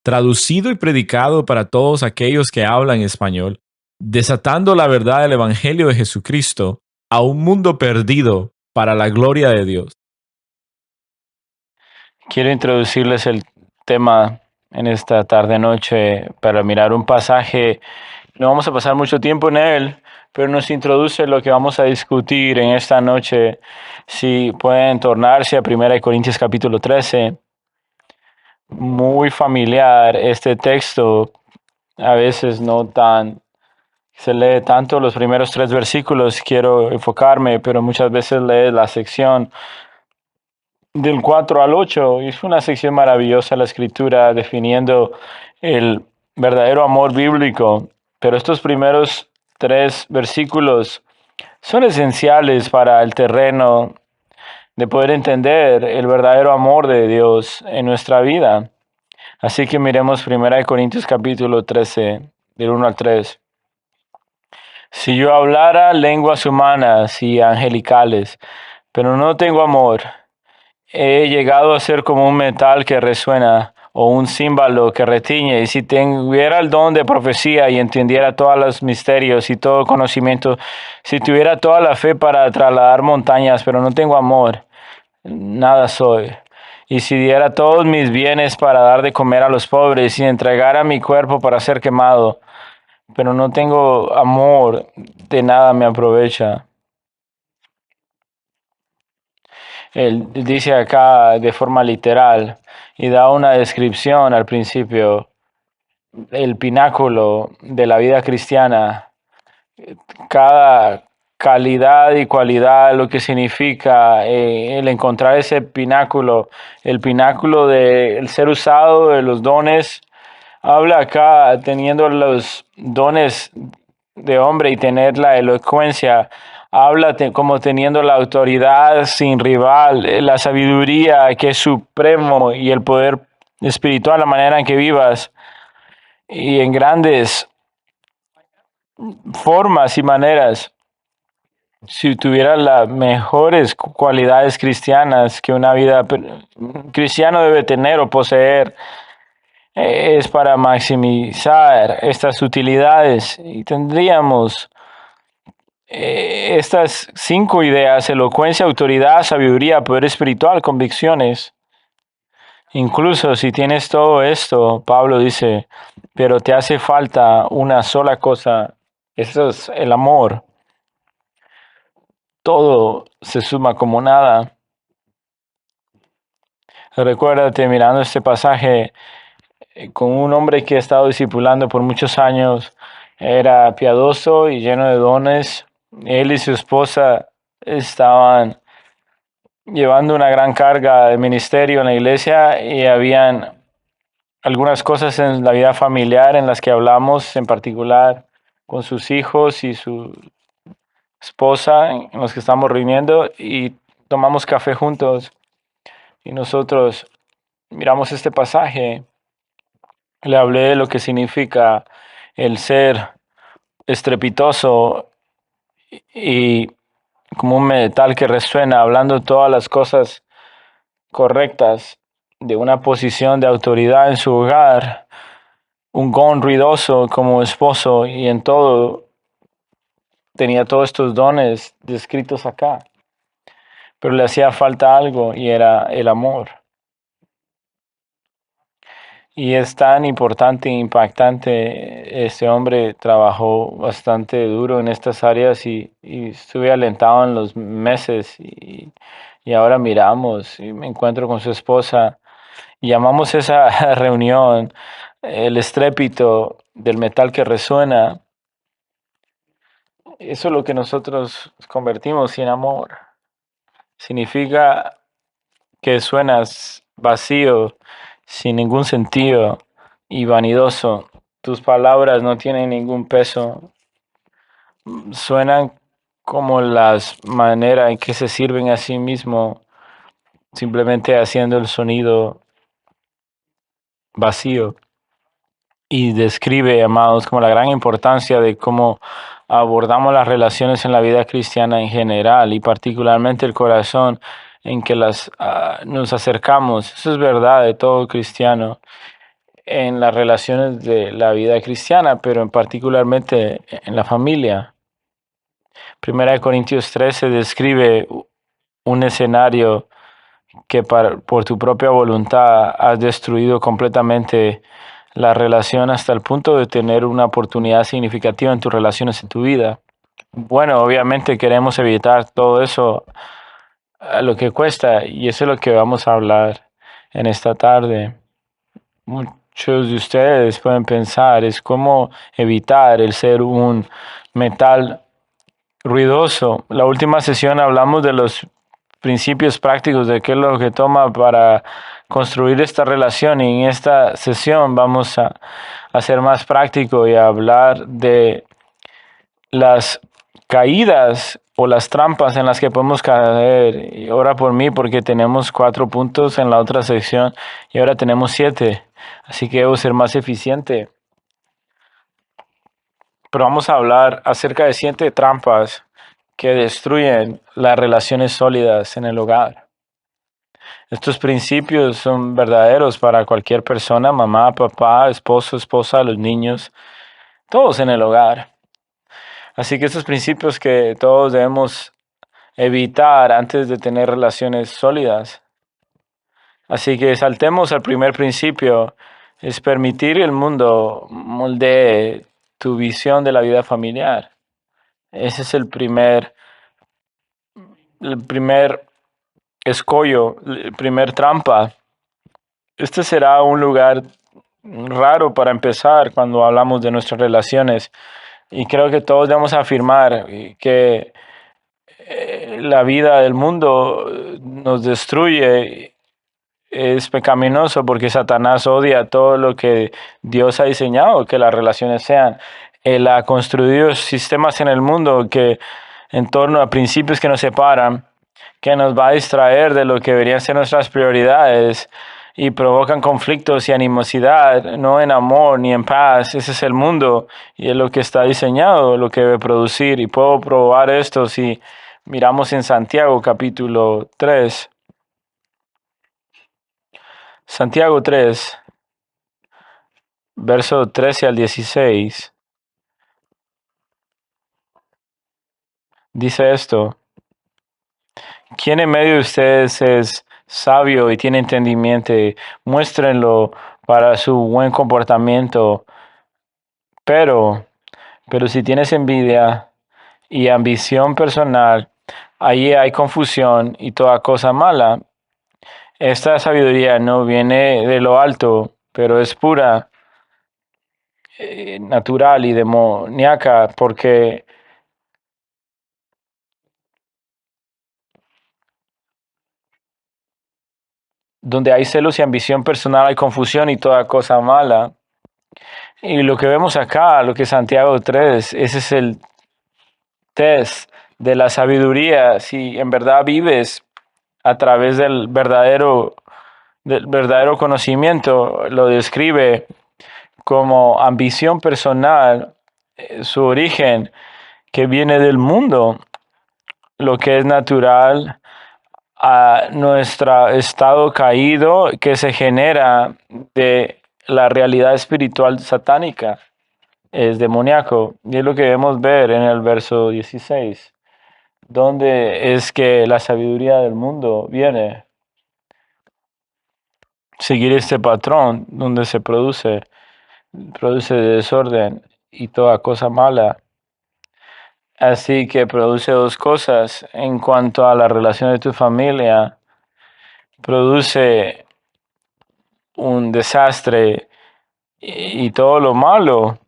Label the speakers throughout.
Speaker 1: traducido y predicado para todos aquellos que hablan español, desatando la verdad del Evangelio de Jesucristo a un mundo perdido para la gloria de Dios.
Speaker 2: Quiero introducirles el tema en esta tarde-noche para mirar un pasaje. No vamos a pasar mucho tiempo en él, pero nos introduce lo que vamos a discutir en esta noche. Si pueden tornarse a 1 Corintios capítulo 13. Muy familiar este texto, a veces no tan, se lee tanto los primeros 3 versículos, quiero enfocarme, pero muchas veces lee la sección del 4 al 8, y es una sección maravillosa la escritura definiendo el verdadero amor bíblico, pero estos primeros 3 versículos son esenciales para el terreno de poder entender el verdadero amor de Dios en nuestra vida. Así que miremos 1 Corintios capítulo 13, del 1 al 3. Si yo hablara lenguas humanas y angelicales, pero no tengo amor, he llegado a ser como un metal que resuena o un címbalo que retiñe. Y si tuviera el don de profecía y entendiera todos los misterios y todo conocimiento, si tuviera toda la fe para trasladar montañas, pero no tengo amor, nada soy. Y si diera todos mis bienes para dar de comer a los pobres y entregara mi cuerpo para ser quemado, pero no tengo amor, de nada me aprovecha. Él dice acá de forma literal y da una descripción al principio, el pináculo de la vida cristiana, cada calidad y cualidad, lo que significa el encontrar ese pináculo, el pináculo del ser usado, de los dones. Habla acá teniendo los dones de hombre y tener la elocuencia. Habla como teniendo la autoridad sin rival, la sabiduría que es supremo y el poder espiritual, la manera en que vivas y en grandes formas y maneras. Si tuviera las mejores cualidades cristianas que una vida cristiano debe tener o poseer, es para maximizar estas utilidades y tendríamos estas 5 ideas: elocuencia, autoridad, sabiduría, poder espiritual, convicciones. Incluso si tienes todo esto, Pablo dice, pero te hace falta una sola cosa, eso es el amor. Todo se suma como nada. Recuérdate mirando este pasaje con un hombre que ha estado discipulando por muchos años, era piadoso y lleno de dones. Él y su esposa estaban llevando una gran carga de ministerio en la iglesia y habían algunas cosas en la vida familiar en las que hablamos, en particular con sus hijos y su esposa, en los que estamos reuniendo y tomamos café juntos y nosotros miramos este pasaje. Le hablé de lo que significa el ser estrepitoso y como un metal que resuena, hablando todas las cosas correctas de una posición de autoridad en su hogar, un gong ruidoso como esposo y en todo tenía todos estos dones descritos acá, pero le hacía falta algo y era el amor. Y es tan importante e impactante. Este hombre trabajó bastante duro en estas áreas y estuve alentado en los meses y ahora miramos y me encuentro con su esposa y llamamos esa reunión el estrépito del metal que resuena. Eso es lo que nosotros convertimos en amor. Significa que suenas vacío, sin ningún sentido y vanidoso. Tus palabras no tienen ningún peso. Suenan como las maneras en que se sirven a sí mismo, simplemente haciendo el sonido vacío. Y describe, amados, como la gran importancia de cómo abordamos las relaciones en la vida cristiana en general y particularmente el corazón en que nos acercamos. Eso es verdad de todo cristiano. en las relaciones de la vida cristiana, pero en particularmente en la familia. Primera de Corintios 13 describe un escenario que por tu propia voluntad has destruido completamente la relación hasta el punto de tener una oportunidad significativa en tus relaciones en tu vida. Bueno, obviamente queremos evitar todo eso a lo que cuesta, y eso es lo que vamos a hablar en esta tarde. Muchos de ustedes pueden pensar es cómo evitar el ser un metal ruidoso. La última sesión hablamos de los principios prácticos de qué es lo que toma para construir esta relación, y en esta sesión vamos a ser más práctico y a hablar de las caídas o las trampas en las que podemos caer. Y ora por mí porque tenemos 4 puntos en la otra sección y ahora tenemos 7, así que debo ser más eficiente. Pero vamos a hablar acerca de 7 trampas que destruyen las relaciones sólidas en el hogar. Estos principios son verdaderos para cualquier persona, mamá, papá, esposo, esposa, los niños, todos en el hogar. Así que estos principios que todos debemos evitar antes de tener relaciones sólidas. Así que saltemos al primer principio, es permitir que el mundo moldee tu visión de la vida familiar. Ese es el primer escollo, el primer trampa. Este será un lugar raro para empezar cuando hablamos de nuestras relaciones, y creo que todos debemos afirmar que la vida del mundo nos destruye, es pecaminoso porque Satanás odia todo lo que Dios ha diseñado que las relaciones sean. Él ha construido sistemas en el mundo que en torno a principios que nos separan, que nos va a distraer de lo que deberían ser nuestras prioridades y provocan conflictos y animosidad, no en amor ni en paz. Ese es el mundo y es lo que está diseñado, lo que debe producir. Y puedo probar esto si miramos en Santiago capítulo 3. Santiago 3, verso 13 al 16. Dice esto: ¿Quién en medio de ustedes es sabio y tiene entendimiento? Muéstrenlo para su buen comportamiento. Pero si tienes envidia y ambición personal, allí hay confusión y toda cosa mala. Esta sabiduría no viene de lo alto, pero es pura, natural y demoníaca, porque donde hay celos y ambición personal hay confusión y toda cosa mala. Y lo que vemos acá, lo que Santiago 3, ese es el test de la sabiduría, si en verdad vives a través del verdadero conocimiento. Lo describe como ambición personal, su origen que viene del mundo, lo que es natural a nuestro estado caído que se genera de la realidad espiritual satánica, es demoníaco. Y es lo que debemos ver en el verso 16, donde es que la sabiduría del mundo viene. Seguir este patrón donde se produce desorden y toda cosa mala. Así que produce 2 cosas en cuanto a la relación de tu familia. Produce un desastre y todo lo malo,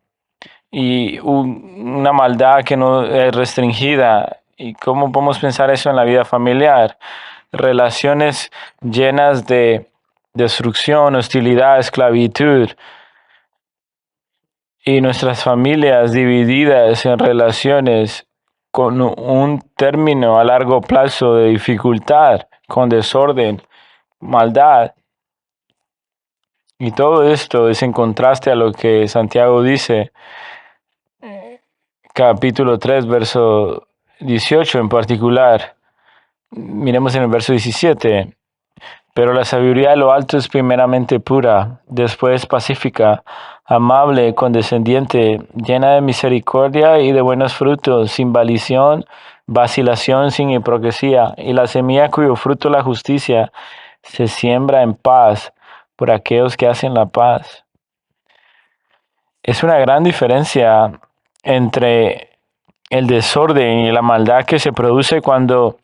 Speaker 2: y una maldad que no es restringida. ¿Y cómo podemos pensar eso en la vida familiar? Relaciones llenas de destrucción, hostilidad, esclavitud, y nuestras familias divididas en relaciones con un término a largo plazo de dificultad, con desorden, maldad. Y todo esto es en contraste a lo que Santiago dice, capítulo 3, verso 18 en particular. Miremos en el verso 17. Pero la sabiduría de lo alto es primeramente pura, después pacífica, amable, condescendiente, llena de misericordia y de buenos frutos, sin vacilación, sin hipocresía. Y la semilla cuyo fruto la justicia se siembra en paz por aquellos que hacen la paz. Es una gran diferencia entre el desorden y la maldad que se produce cuando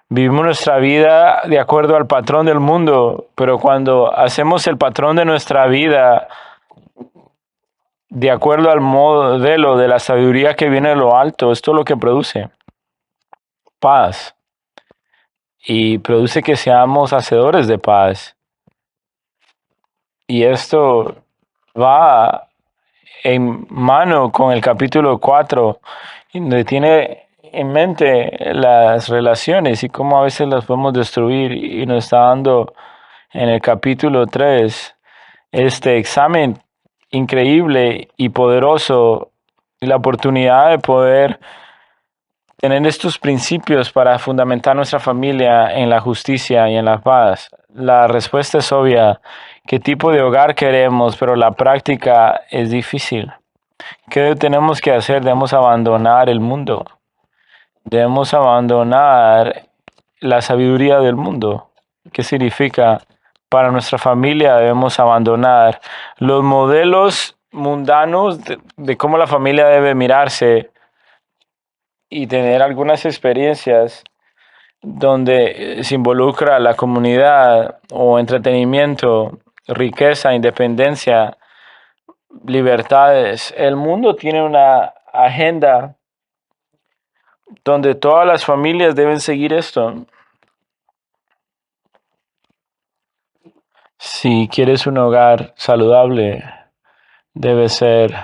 Speaker 2: vivimos nuestra vida de acuerdo al patrón del mundo, pero cuando hacemos el patrón de nuestra vida de acuerdo al modelo de la sabiduría que viene de lo alto, esto es lo que produce paz y produce que seamos hacedores de paz. Y esto va en mano con el capítulo 4, donde tiene en mente las relaciones y cómo a veces las podemos destruir, y nos está dando en el capítulo 3 este examen increíble y poderoso y la oportunidad de poder tener estos principios para fundamentar nuestra familia en la justicia y en la paz. La respuesta es obvia: qué tipo de hogar queremos, pero la práctica es difícil. ¿Qué tenemos que hacer? Debemos abandonar el mundo. Debemos abandonar la sabiduría del mundo. ¿Qué significa? Para nuestra familia debemos abandonar los modelos mundanos de cómo la familia debe mirarse y tener algunas experiencias donde se involucra la comunidad o entretenimiento, riqueza, independencia, libertades. El mundo tiene una agenda donde todas las familias deben seguir esto. Si quieres un hogar saludable, debe ser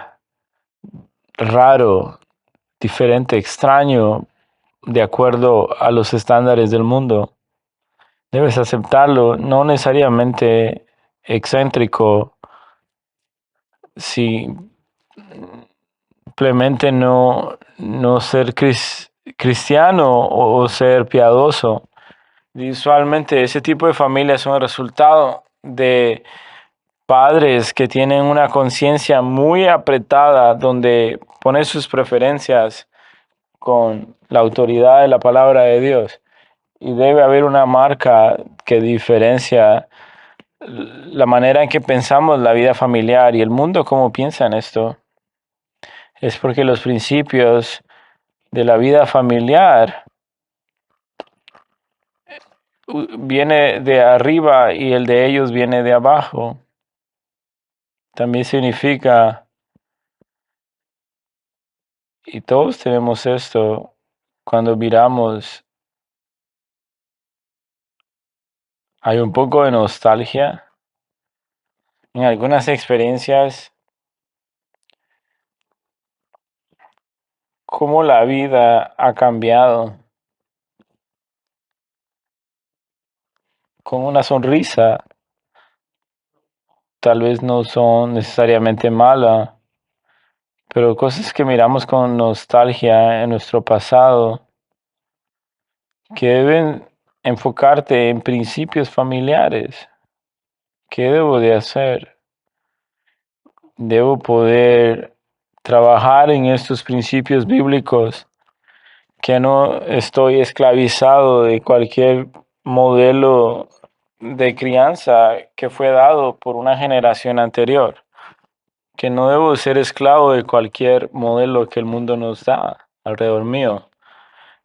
Speaker 2: raro, diferente, extraño, de acuerdo a los estándares del mundo. Debes aceptarlo, no necesariamente excéntrico, simplemente no ser cristiano o ser piadoso. Visualmente, ese tipo de familias son el resultado de padres que tienen una conciencia muy apretada, donde ponen sus preferencias con la autoridad de la palabra de Dios. Y debe haber una marca que diferencia la manera en que pensamos la vida familiar y el mundo cómo piensa en esto. Es porque los principios de la vida familiar viene de arriba y el de ellos viene de abajo. También significa, y todos tenemos esto, cuando miramos, hay un poco de nostalgia en algunas experiencias, cómo la vida ha cambiado. Con una sonrisa, tal vez no son necesariamente malas, pero cosas que miramos con nostalgia en nuestro pasado, que deben enfocarte en principios familiares. ¿Qué debo de hacer? Debo poder trabajar en estos principios bíblicos, que no estoy esclavizado de cualquier modelo de crianza que fue dado por una generación anterior, que no debo ser esclavo de cualquier modelo que el mundo nos da alrededor mío.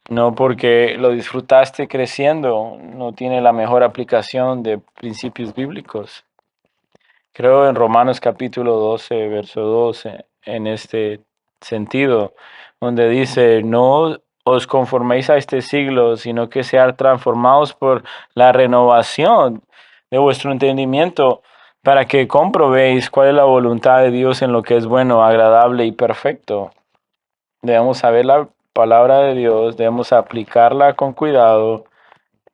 Speaker 2: No porque lo disfrutaste creciendo, no tiene la mejor aplicación de principios bíblicos. Creo en Romanos capítulo 12, verso 12, en este sentido, donde dice: no os conforméis a este siglo, sino que sean transformados por la renovación de vuestro entendimiento, para que comprobéis cuál es la voluntad de Dios en lo que es bueno, agradable y perfecto. Debemos saber la palabra de Dios, debemos aplicarla con cuidado,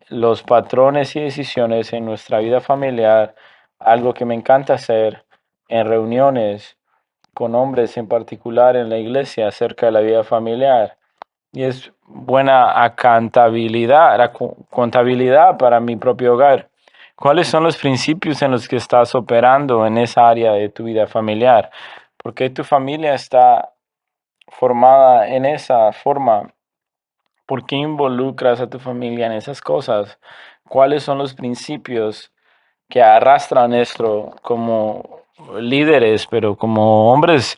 Speaker 2: los patrones y decisiones en nuestra vida familiar. Algo que me encanta hacer en reuniones con hombres en particular en la iglesia acerca de la vida familiar. Y es buena contabilidad para mi propio hogar. ¿Cuáles son los principios en los que estás operando en esa área de tu vida familiar? ¿Por qué tu familia está formada en esa forma? ¿Por qué involucras a tu familia en esas cosas? ¿Cuáles son los principios que arrastran esto como líderes, pero como hombres,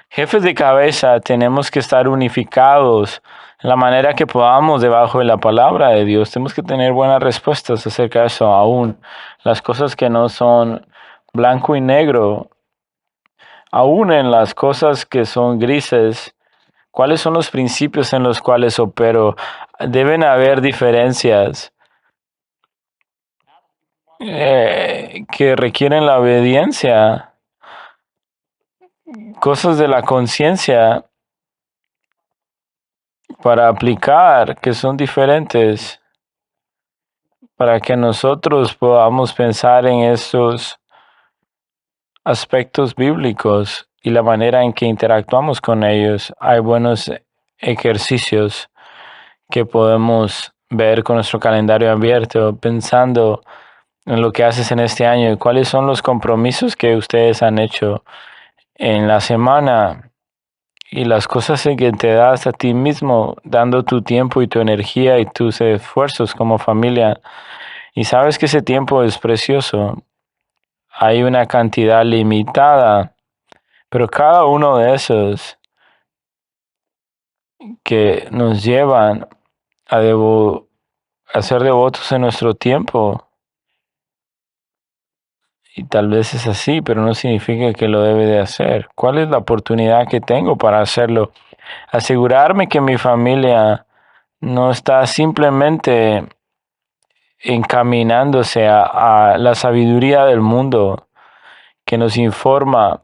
Speaker 2: jefes de cabeza? Tenemos que estar unificados en la manera que podamos debajo de la palabra de Dios. Tenemos que tener buenas respuestas acerca de eso, aún las cosas que no son blanco y negro, aún en las cosas que son grises. ¿Cuáles son los principios en los cuales opero? Deben haber diferencias que requieren la obediencia, cosas de la conciencia para aplicar que son diferentes, para que nosotros podamos pensar en estos aspectos bíblicos y la manera en que interactuamos con ellos. Hay buenos ejercicios que podemos ver con nuestro calendario abierto, pensando en lo que haces en este año y cuáles son los compromisos que ustedes han hecho en la semana y las cosas en que te das a ti mismo, dando tu tiempo y tu energía y tus esfuerzos como familia. Y sabes que ese tiempo es precioso. Hay una cantidad limitada, pero cada uno de esos que nos llevan a ser devotos en nuestro tiempo. Y tal vez es así, pero no significa que lo debe de hacer. ¿Cuál es la oportunidad que tengo para hacerlo? Asegurarme que mi familia no está simplemente encaminándose a la sabiduría del mundo que nos informa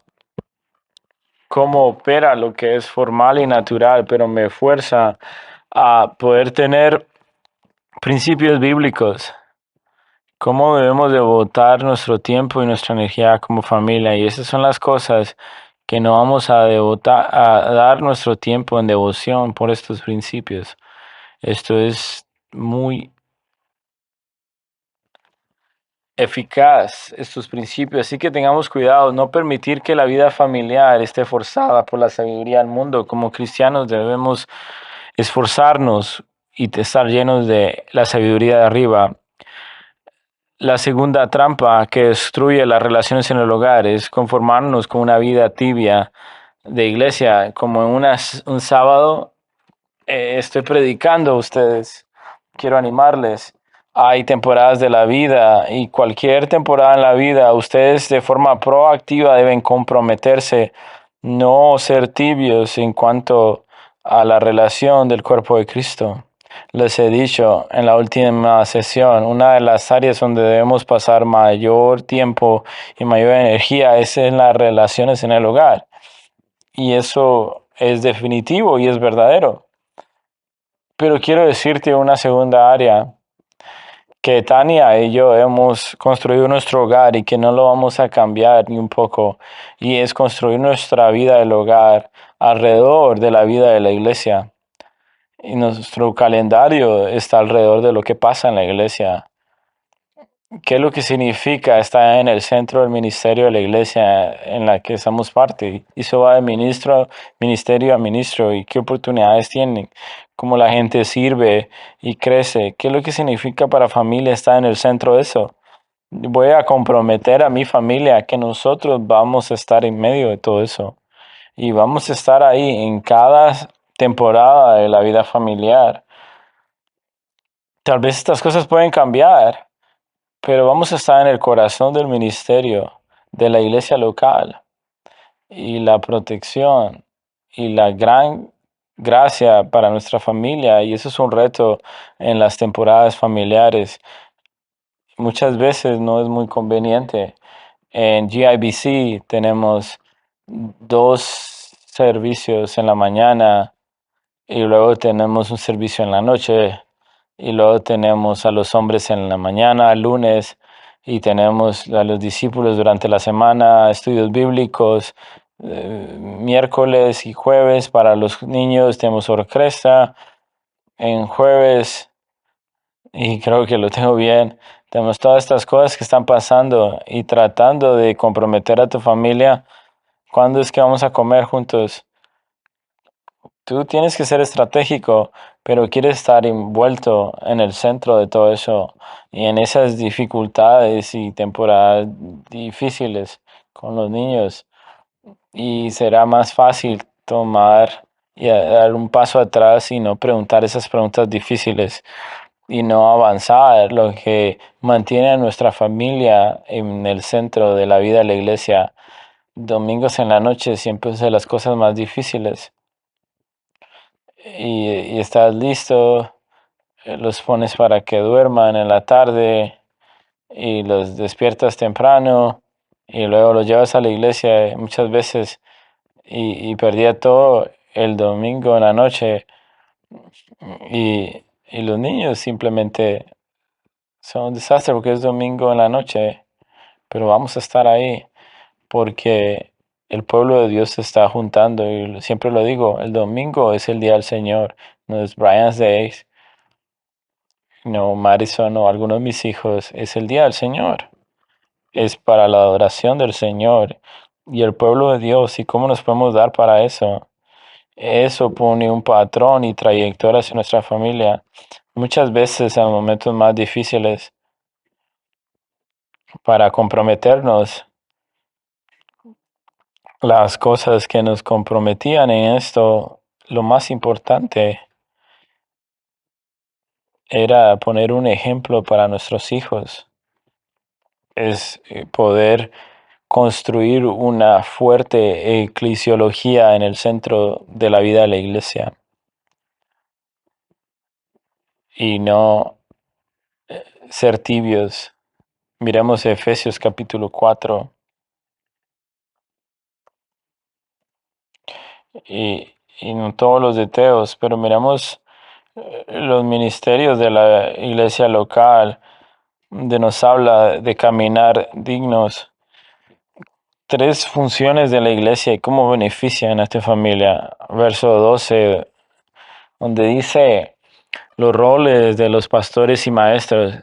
Speaker 2: cómo opera lo que es formal y natural, pero me fuerza a poder tener principios bíblicos. Cómo debemos devotar nuestro tiempo y nuestra energía como familia. Y esas son las cosas que no vamos a dar nuestro tiempo en devoción por estos principios. Esto es muy eficaz, estos principios. Así que tengamos cuidado, no permitir que la vida familiar esté forzada por la sabiduría del mundo. Como cristianos debemos esforzarnos y estar llenos de la sabiduría de arriba. La segunda trampa que destruye las relaciones en el hogar es conformarnos con una vida tibia de iglesia. Como en un sábado estoy predicando a ustedes, quiero animarles. Hay temporadas de la vida y cualquier temporada en la vida, ustedes de forma proactiva deben comprometerse, no ser tibios en cuanto a la relación del cuerpo de Cristo. Les he dicho en la última sesión, una de las áreas donde debemos pasar mayor tiempo y mayor energía es en las relaciones en el hogar. Y eso es definitivo y es verdadero. Pero quiero decirte una segunda área que Tania y yo hemos construido nuestro hogar y que no lo vamos a cambiar ni un poco. Y es construir nuestra vida del hogar alrededor de la vida de la iglesia. Y nuestro calendario está alrededor de lo que pasa en la iglesia. ¿Qué es lo que significa estar en el centro del ministerio de la iglesia en la que somos parte? Y eso va de ministerio a ministro. ¿Y qué oportunidades tienen? ¿Cómo la gente sirve y crece? ¿Qué es lo que significa para familia estar en el centro de eso? Voy a comprometer a mi familia que nosotros vamos a estar en medio de todo eso. Y vamos a estar ahí en cada temporada de la vida familiar. Tal vez estas cosas pueden cambiar, pero vamos a estar en el corazón del ministerio, de la iglesia local, y la protección y la gran gracia para nuestra familia. Y eso es un reto en las temporadas familiares. Muchas veces no es muy conveniente. En GIBC tenemos 2 servicios en la mañana y luego tenemos un servicio en la noche. Y luego tenemos a los hombres en la mañana, lunes, y tenemos a los discípulos durante la semana, estudios bíblicos, miércoles y jueves para los niños, tenemos orquesta en jueves, y creo que lo tengo bien, Tenemos todas estas cosas que están pasando y tratando de comprometer a tu familia. ¿Cuándo es que vamos a comer juntos? Tú tienes que ser estratégico, pero quieres estar envuelto en el centro de todo eso y en esas dificultades y temporadas difíciles con los niños. Y será más fácil tomar y dar un paso atrás y no preguntar esas preguntas difíciles y no avanzar. Lo que mantiene a nuestra familia en el centro de la vida de la iglesia. Domingos en la noche siempre son las cosas más difíciles y estás listo, los pones para que duerman en la tarde y los despiertas temprano y luego los llevas a la iglesia muchas veces y perdía todo el domingo en la noche y los niños simplemente son un desastre porque es domingo en la noche, pero vamos a estar ahí porque el pueblo de Dios se está juntando y siempre lo digo, el domingo es el día del Señor, no es Brian's Days, no Madison o algunos de mis hijos, es el día del Señor, es para la adoración del Señor y el pueblo de Dios y cómo nos podemos dar para eso. Eso pone un patrón y trayectoria hacia nuestra familia. Muchas veces en los momentos más difíciles para comprometernos, las cosas que nos comprometían en esto, lo más importante era poner un ejemplo para nuestros hijos. Es poder construir una fuerte eclesiología en el centro de la vida de la iglesia y no ser tibios. Miremos Efesios capítulo 4 y no todos los detalles, pero miramos los ministerios de la iglesia local, donde nos habla de caminar dignos. 3 funciones de la iglesia y cómo benefician a esta familia. Verso 12, donde dice los roles de los pastores y maestros.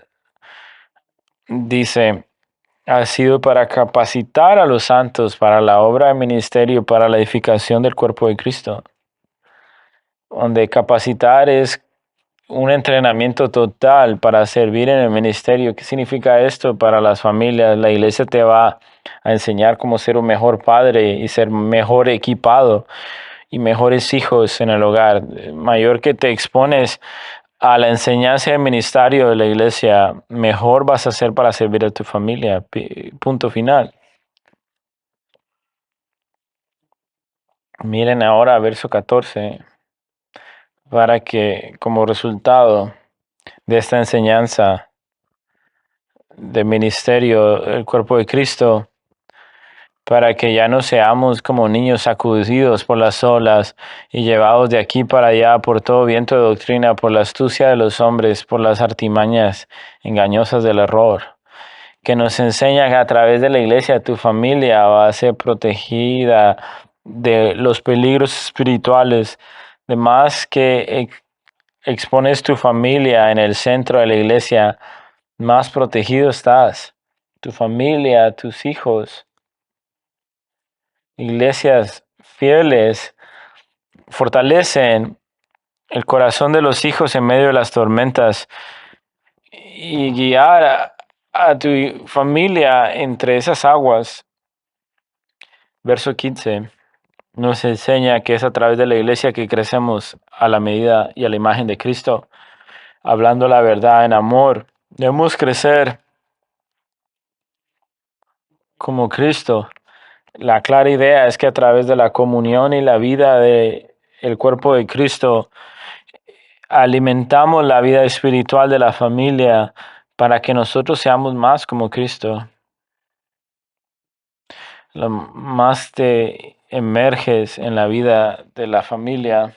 Speaker 2: Dice, ha sido para capacitar a los santos para la obra de ministerio, para la edificación del cuerpo de Cristo. Donde capacitar es un entrenamiento total para servir en el ministerio. ¿Qué significa esto para las familias? La iglesia te va a enseñar cómo ser un mejor padre y ser mejor equipado y mejores hijos en el hogar. Mayor que te expones a la enseñanza del ministerio de la iglesia, mejor vas a ser para servir a tu familia. Punto final. Miren ahora verso 14, para que como resultado de esta enseñanza de ministerio, el cuerpo de Cristo, para que ya no seamos como niños sacudidos por las olas y llevados de aquí para allá por todo viento de doctrina, por la astucia de los hombres, por las artimañas engañosas del error, que nos enseña que a través de la iglesia tu familia va a ser protegida de los peligros espirituales, de más que expones tu familia en el centro de la iglesia, más protegido estás. Tu familia, tus hijos. Iglesias fieles fortalecen el corazón de los hijos en medio de las tormentas y guiar a tu familia entre esas aguas. Verso 15 nos enseña que es a través de la iglesia que crecemos a la medida y a la imagen de Cristo, hablando la verdad en amor. Debemos crecer como Cristo. La clara idea es que a través de la comunión y la vida de el cuerpo de Cristo alimentamos la vida espiritual de la familia para que nosotros seamos más como Cristo. Lo más te emerges en la vida de la familia,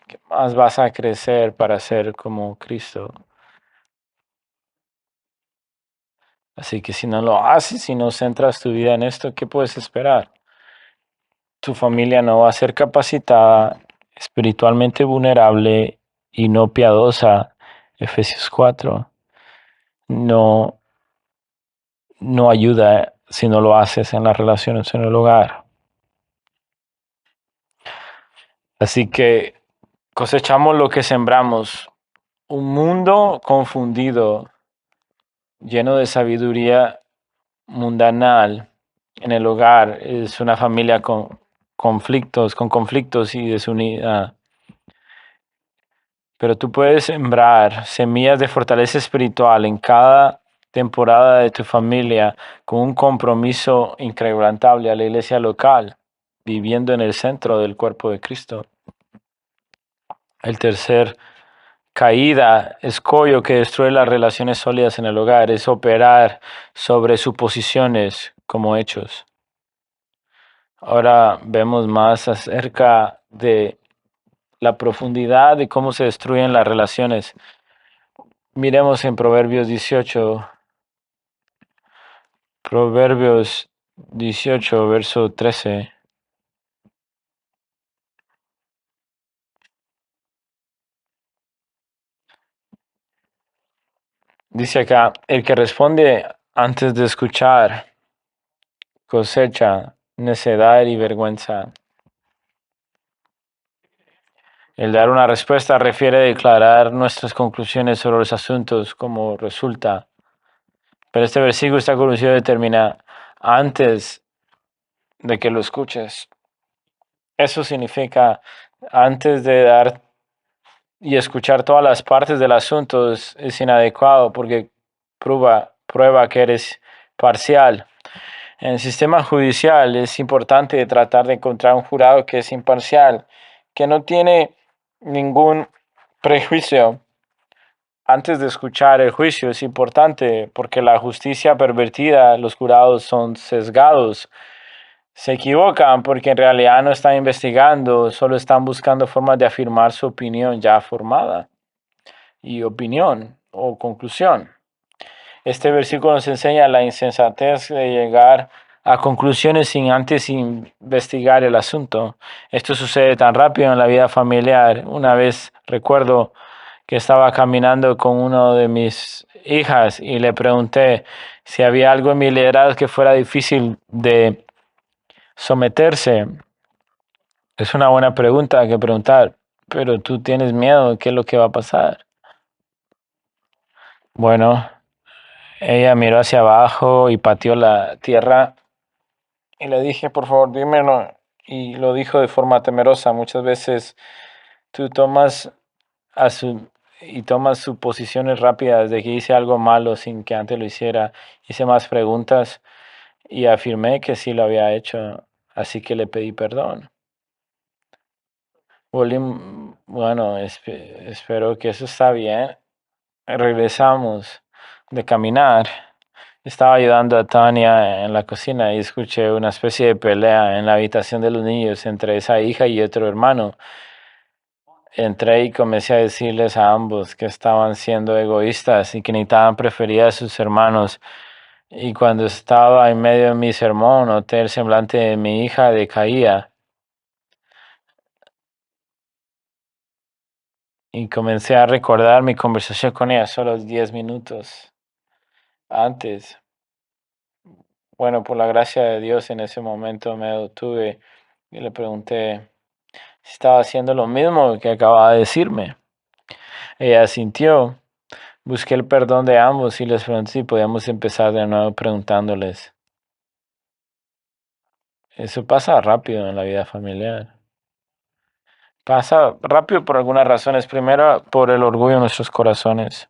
Speaker 2: que más vas a crecer para ser como Cristo. Así que si no lo haces, si no centras tu vida en esto, ¿qué puedes esperar? Tu familia no va a ser capacitada, espiritualmente vulnerable y no piadosa. Efesios 4. no, no ayuda si no lo haces en las relaciones en el hogar. Así que cosechamos lo que sembramos. Un mundo confundido, lleno de sabiduría mundanal en el hogar, es una familia con conflictos y desunidad. Pero tú puedes sembrar semillas de fortaleza espiritual en cada temporada de tu familia con un compromiso inquebrantable a la iglesia local, viviendo en el centro del cuerpo de Cristo. El tercer caída, escollo que destruye las relaciones sólidas en el hogar, es operar sobre suposiciones como hechos. Ahora vemos más acerca de la profundidad de cómo se destruyen las relaciones. Miremos en Proverbios 18. Proverbios 18, verso 13. Dice acá, el que responde antes de escuchar cosecha necedad y vergüenza. El dar una respuesta refiere a declarar nuestras conclusiones sobre los asuntos como resulta. Pero este versículo está conducido a determinar antes de que lo escuches. Eso significa antes de dar y escuchar todas las partes del asunto es inadecuado porque prueba que eres parcial. En el sistema judicial es importante tratar de encontrar un jurado que es imparcial, que no tiene ningún prejuicio. Antes de escuchar el juicio es importante porque la justicia pervertida, los jurados son sesgados. Se equivocan porque en realidad no están investigando, solo están buscando formas de afirmar su opinión ya formada. Y opinión o conclusión. Este versículo nos enseña la insensatez de llegar a conclusiones sin antes investigar el asunto. Esto sucede tan rápido en la vida familiar. Una vez recuerdo que estaba caminando con una de mis hijas y le pregunté si había algo en mi liderazgo que fuera difícil de someterse. Es una buena pregunta que preguntar, pero tú tienes miedo, ¿qué es lo que va a pasar? Bueno, ella miró hacia abajo y pateó la tierra y le dije, por favor, dímelo. Y lo dijo de forma temerosa. Muchas veces tú tomas tomas suposiciones rápidas de que hice algo malo sin que antes lo hiciera. Hice más preguntas y afirmé que sí lo había hecho, así que le pedí perdón. Bueno, espero que eso está bien. Regresamos de caminar. Estaba ayudando a Tania en la cocina y escuché una especie de pelea en la habitación de los niños entre esa hija y otro hermano. Entré y comencé a decirles a ambos que estaban siendo egoístas y que necesitaban preferir a sus hermanos. Y cuando estaba en medio de mi sermón, noté el semblante de mi hija decaía. Y comencé a recordar mi conversación con ella solo 10 minutos antes. Bueno, por la gracia de Dios en ese momento me detuve y le pregunté si estaba haciendo lo mismo que acababa de decirme. Ella asintió. Busqué el perdón de ambos y les pregunté si podíamos empezar de nuevo preguntándoles. Eso pasa rápido en la vida familiar. Pasa rápido por algunas razones. Primero, por el orgullo en nuestros corazones.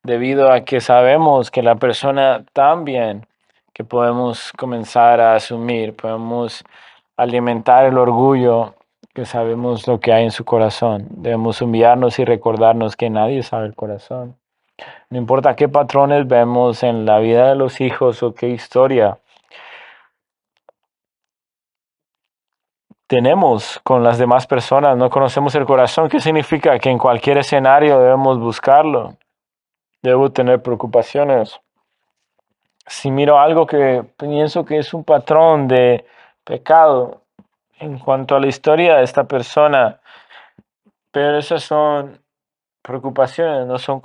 Speaker 2: Debido a que sabemos que la persona también que podemos comenzar a asumir, podemos alimentar el orgullo, que sabemos lo que hay en su corazón. Debemos humillarnos y recordarnos que nadie sabe el corazón. No importa qué patrones vemos en la vida de los hijos o qué historia tenemos con las demás personas, no conocemos el corazón. ¿Qué significa? Que en cualquier escenario debemos buscarlo. Debo tener preocupaciones. Si miro algo que pienso que es un patrón de pecado en cuanto a la historia de esta persona, pero esas son preocupaciones, no son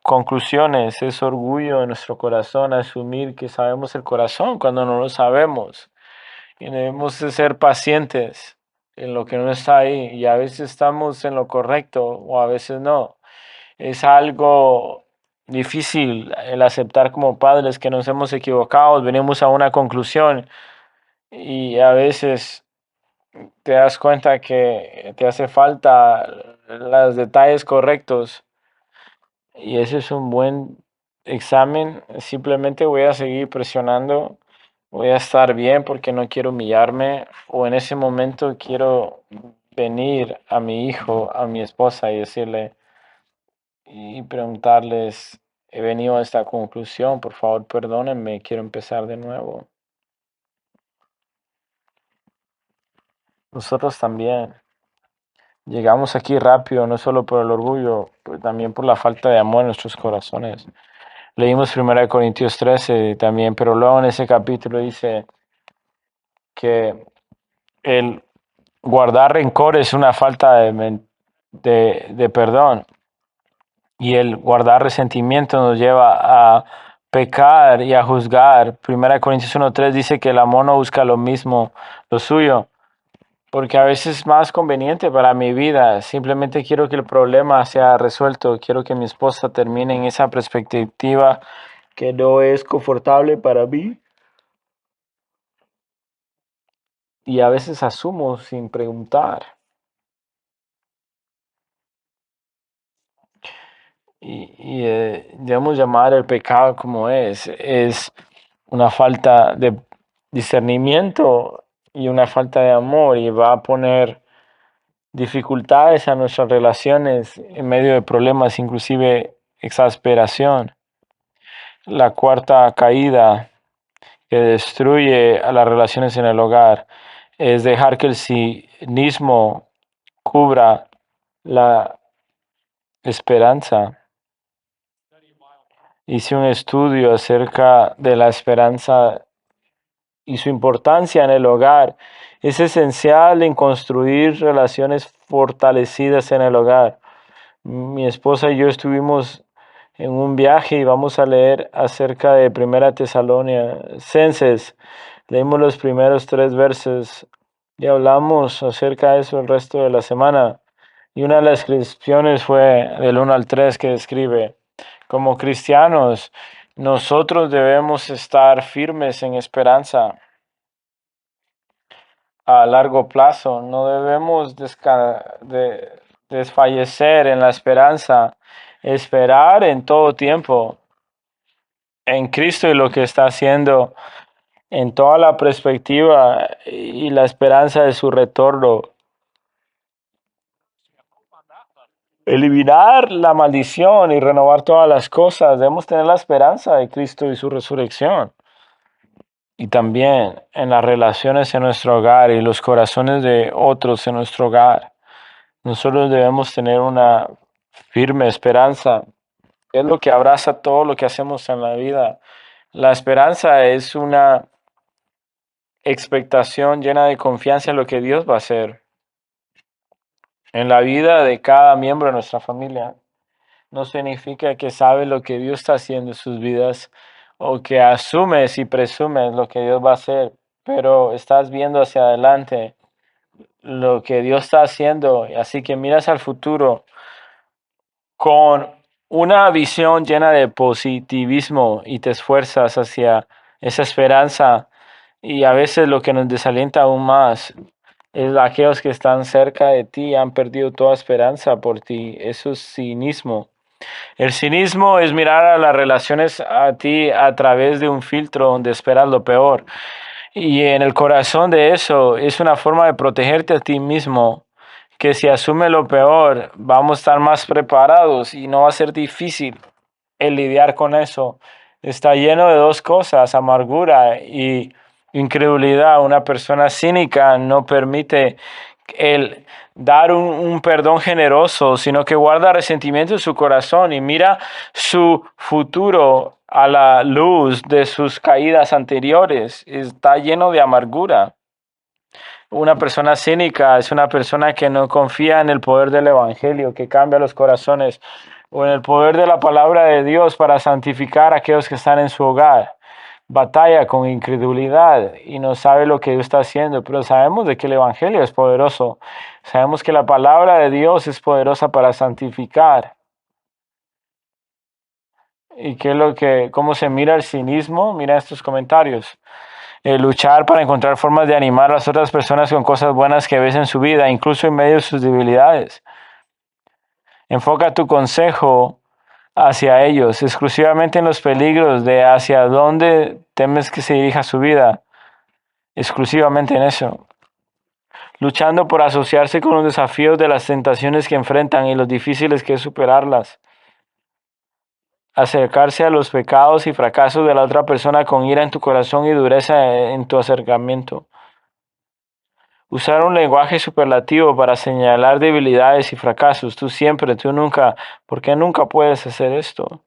Speaker 2: conclusiones. Es orgullo en nuestro corazón asumir que sabemos el corazón cuando no lo sabemos. Y debemos de ser pacientes en lo que no está ahí. Y a veces estamos en lo correcto o a veces no. Es algo difícil el aceptar como padres que nos hemos equivocado, venimos a una conclusión y a veces te das cuenta que te hace falta los detalles correctos y ese es un buen examen. Simplemente voy a seguir presionando, voy a estar bien porque no quiero humillarme o en ese momento quiero venir a mi hijo, a mi esposa y decirle y preguntarles, he venido a esta conclusión, por favor perdónenme, quiero empezar de nuevo. Nosotros también llegamos aquí rápido, no solo por el orgullo, pero también por la falta de amor en nuestros corazones. Leímos 1 Corintios 13 también, pero luego en ese capítulo dice que el guardar rencor es una falta de perdón y el guardar resentimiento nos lleva a pecar y a juzgar. 1 Corintios 1:3 dice que el amor no busca lo mismo, lo suyo, porque a veces es más conveniente para mi vida. Simplemente quiero que el problema sea resuelto, quiero que mi esposa termine en esa perspectiva que no es confortable para mí. Y a veces asumo sin preguntar. Debemos llamar el pecado como es una falta de discernimiento y una falta de amor y va a poner dificultades a nuestras relaciones en medio de problemas, inclusive exasperación. La cuarta caída que destruye a las relaciones en el hogar es dejar que el cinismo cubra la esperanza. Hice un estudio acerca de la esperanza y su importancia en el hogar. Es esencial en construir relaciones fortalecidas en el hogar. Mi esposa y yo estuvimos en un viaje y vamos a leer acerca de 1 Tesalonicenses. Leímos los primeros 3 versos y hablamos acerca de eso el resto de la semana. Y una de las descripciones fue del 1 al 3 que describe, como cristianos, nosotros debemos estar firmes en esperanza a largo plazo. No debemos desfallecer en la esperanza, esperar en todo tiempo en Cristo y lo que está haciendo en toda la perspectiva y la esperanza de su retorno. Eliminar la maldición y renovar todas las cosas. Debemos tener la esperanza de Cristo y su resurrección. Y también en las relaciones en nuestro hogar y los corazones de otros en nuestro hogar. Nosotros debemos tener una firme esperanza. Es lo que abraza todo lo que hacemos en la vida. La esperanza es una expectación llena de confianza en lo que Dios va a hacer en la vida de cada miembro de nuestra familia. No significa que sabe lo que Dios está haciendo en sus vidas o que asumes y presumes lo que Dios va a hacer, pero estás viendo hacia adelante lo que Dios está haciendo, así que miras al futuro con una visión llena de positivismo y te esfuerzas hacia esa esperanza. Y a veces lo que nos desalienta aún más es aquellos que están cerca de ti han perdido toda esperanza por ti. Eso es cinismo. El cinismo es mirar a las relaciones a ti a través de un filtro donde esperas lo peor. Y en el corazón de eso es una forma de protegerte a ti mismo, que si asume lo peor, vamos a estar más preparados y no va a ser difícil el lidiar con eso. Está lleno de dos cosas, amargura y incredulidad. Una persona cínica no permite el dar un perdón generoso, sino que guarda resentimiento en su corazón y mira su futuro a la luz de sus caídas anteriores. Está lleno de amargura. Una persona cínica es una persona que no confía en el poder del evangelio, que cambia los corazones. o en el poder de la palabra de Dios para santificar a aquellos que están en su hogar. Batalla con incredulidad y no sabe lo que Dios está haciendo, pero sabemos de que el Evangelio es poderoso. Sabemos que la palabra de Dios es poderosa para santificar. ¿Y qué es cómo se mira el cinismo? Mira estos comentarios. Luchar para encontrar formas de animar a las otras personas con cosas buenas que ves en su vida, incluso en medio de sus debilidades. Enfoca tu consejo hacia ellos, exclusivamente en los peligros de hacia dónde temes que se dirija su vida, exclusivamente en eso. Luchando por asociarse con los desafíos de las tentaciones que enfrentan y los difíciles que es superarlas. Acercarse a los pecados y fracasos de la otra persona con ira en tu corazón y dureza en tu acercamiento. Usar un lenguaje superlativo para señalar debilidades y fracasos. Tú siempre, tú nunca. ¿Por qué nunca puedes hacer esto?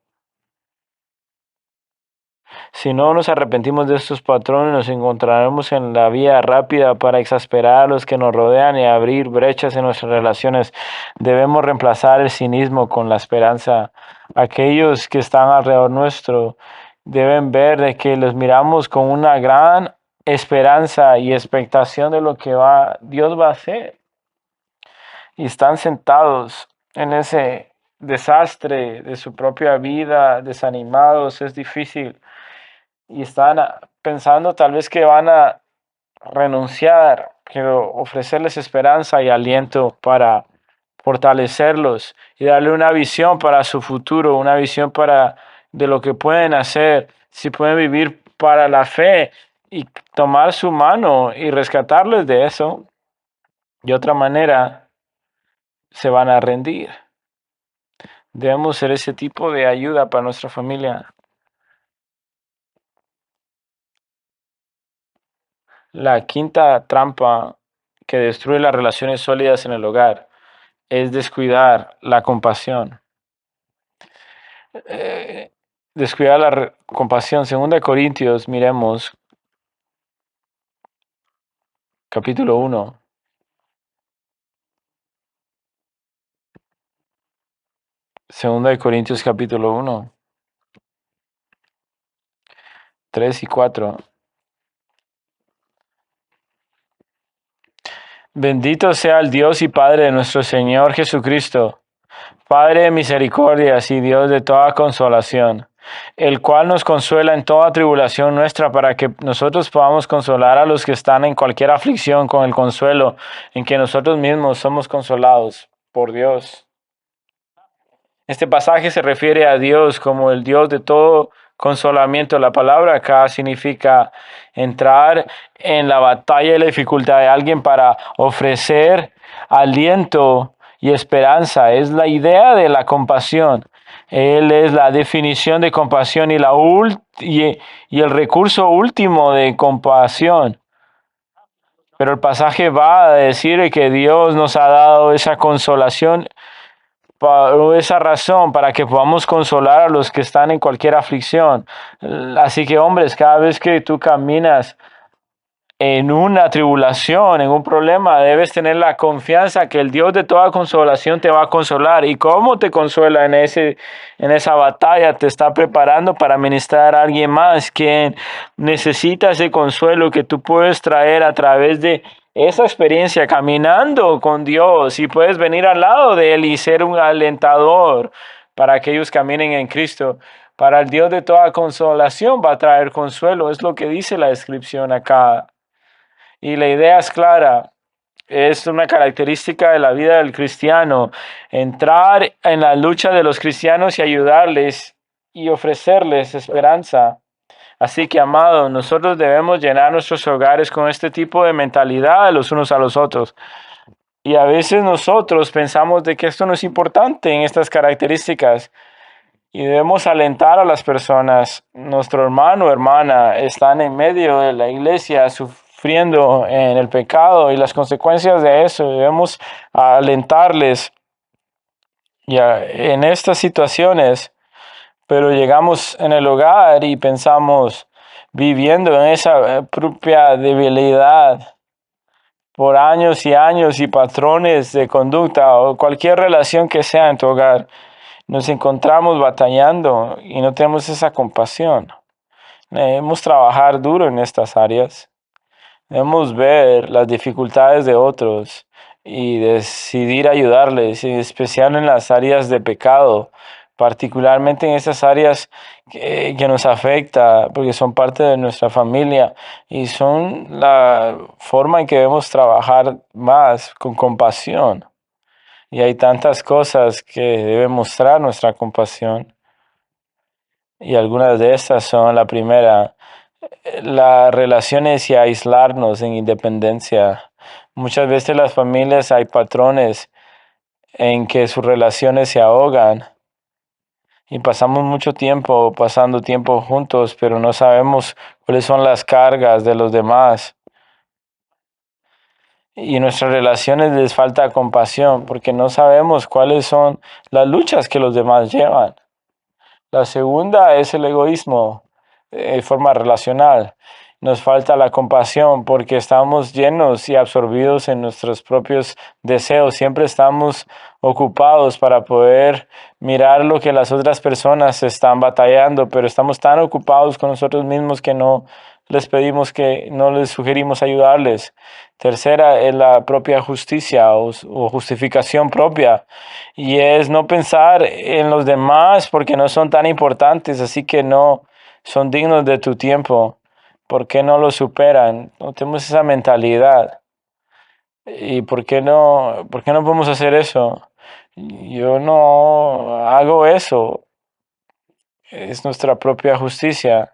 Speaker 2: Si no nos arrepentimos de estos patrones, nos encontraremos en la vía rápida para exasperar a los que nos rodean y abrir brechas en nuestras relaciones. Debemos reemplazar el cinismo con la esperanza. Aquellos que están alrededor nuestro deben ver de que los miramos con una gran esperanza y expectación de lo que Dios va a hacer. Y están sentados en ese desastre de su propia vida, desanimados, es difícil. Y están pensando tal vez que van a renunciar, pero ofrecerles esperanza y aliento para fortalecerlos y darle una visión para su futuro, una visión de lo que pueden hacer, si pueden vivir para la fe y tomar su mano y rescatarles de eso. De otra manera, se van a rendir. Debemos ser ese tipo de ayuda para nuestra familia. La quinta trampa que destruye las relaciones sólidas en el hogar es descuidar la compasión. Descuidar la compasión. 2 Corintios, miremos, capítulo 1. Segunda de Corintios capítulo 1, 3 y 4. Bendito sea el Dios y Padre de nuestro Señor Jesucristo, Padre de misericordias y Dios de toda consolación, el cual nos consuela en toda tribulación nuestra para que nosotros podamos consolar a los que están en cualquier aflicción con el consuelo en que nosotros mismos somos consolados por Dios. Este pasaje se refiere a Dios como el Dios de todo consolamiento. La palabra acá significa entrar en la batalla y la dificultad de alguien para ofrecer aliento y esperanza. Es la idea de la compasión. Él es la definición de compasión y el recurso último de compasión. Pero el pasaje va a decir que Dios nos ha dado esa consolación por esa razón, para que podamos consolar a los que están en cualquier aflicción. Así que, hombres, cada vez que tú caminas en una tribulación, en un problema, debes tener la confianza que el Dios de toda consolación te va a consolar. ¿Y cómo te consuela en esa batalla? Te está preparando para ministrar a alguien más quien necesita ese consuelo que tú puedes traer a través de esa experiencia caminando con Dios, y puedes venir al lado de Él y ser un alentador para que ellos caminen en Cristo. Para el Dios de toda consolación va a traer consuelo, es lo que dice la descripción acá. Y la idea es clara, es una característica de la vida del cristiano, entrar en la lucha de los cristianos y ayudarles y ofrecerles esperanza. Así que, amados, nosotros debemos llenar nuestros hogares con este tipo de mentalidad de los unos a los otros. Y a veces nosotros pensamos de que esto no es importante en estas características. Y debemos alentar a las personas. Nuestro hermano o hermana están en medio de la iglesia sufriendo en el pecado y las consecuencias de eso. Debemos alentarles en estas situaciones. Pero llegamos en el hogar y pensamos, viviendo en esa propia debilidad por años y años y patrones de conducta o cualquier relación que sea en tu hogar, nos encontramos batallando y no tenemos esa compasión. Debemos trabajar duro en estas áreas. Debemos ver las dificultades de otros y decidir ayudarles, en especial en las áreas de pecado, particularmente en esas áreas que nos afecta, porque son parte de nuestra familia y son la forma en que debemos trabajar más con compasión. Y hay tantas cosas que deben mostrar nuestra compasión. Y algunas de estas son la primera, las relaciones y aislarnos en independencia. Muchas veces las familias hay patrones en que sus relaciones se ahogan y pasamos mucho tiempo pasando tiempo juntos, pero no sabemos cuáles son las cargas de los demás. Y en nuestras relaciones les falta compasión porque no sabemos cuáles son las luchas que los demás llevan. La segunda es el egoísmo de forma relacional. Nos falta la compasión porque estamos llenos y absorbidos en nuestros propios deseos. Siempre estamos ocupados para poder mirar lo que las otras personas están batallando, pero estamos tan ocupados con nosotros mismos que no les pedimos no les sugerimos ayudarles. Tercera es la propia justicia o justificación propia. Y es no pensar en los demás porque no son tan importantes, así que no son dignos de tu tiempo. ¿Por qué no lo superan? No tenemos esa mentalidad. ¿Y por qué no podemos hacer eso? Yo no hago eso. Es nuestra propia justicia.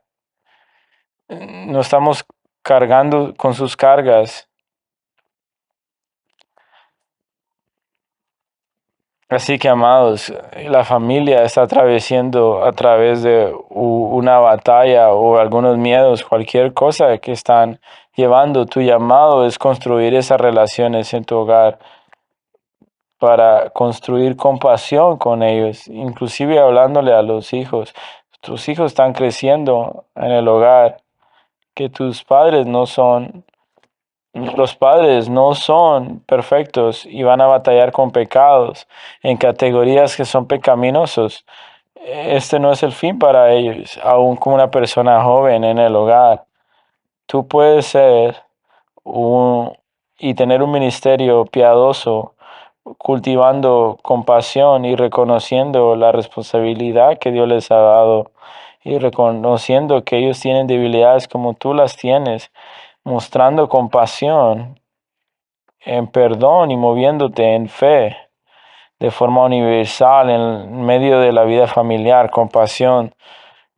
Speaker 2: No estamos cargando con sus cargas. Así que, amados, la familia está atravesando a través de una batalla o algunos miedos, cualquier cosa que están llevando. Tu llamado es construir esas relaciones en tu hogar para construir compasión con ellos, inclusive hablándole a los hijos. Tus hijos están creciendo en el hogar, que tus padres no son los padres no son perfectos y van a batallar con pecados en categorías que son pecaminosos. Este no es el fin para ellos, aún como una persona joven en el hogar. Tú puedes ser un, y tener un ministerio piadoso, cultivando compasión y reconociendo la responsabilidad que Dios les ha dado y reconociendo que ellos tienen debilidades como tú las tienes, mostrando compasión en perdón y moviéndote en fe de forma universal en medio de la vida familiar, compasión.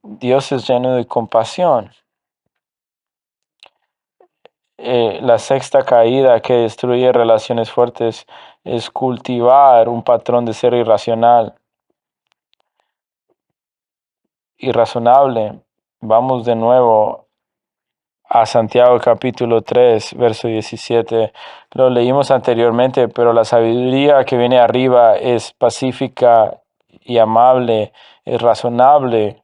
Speaker 2: Dios es lleno de compasión. La sexta caída que destruye relaciones fuertes es cultivar un patrón de ser irrazonable. Vamos de nuevo a Santiago capítulo 3, verso 17. Lo leímos anteriormente, pero la sabiduría que viene arriba es pacífica y amable, es razonable.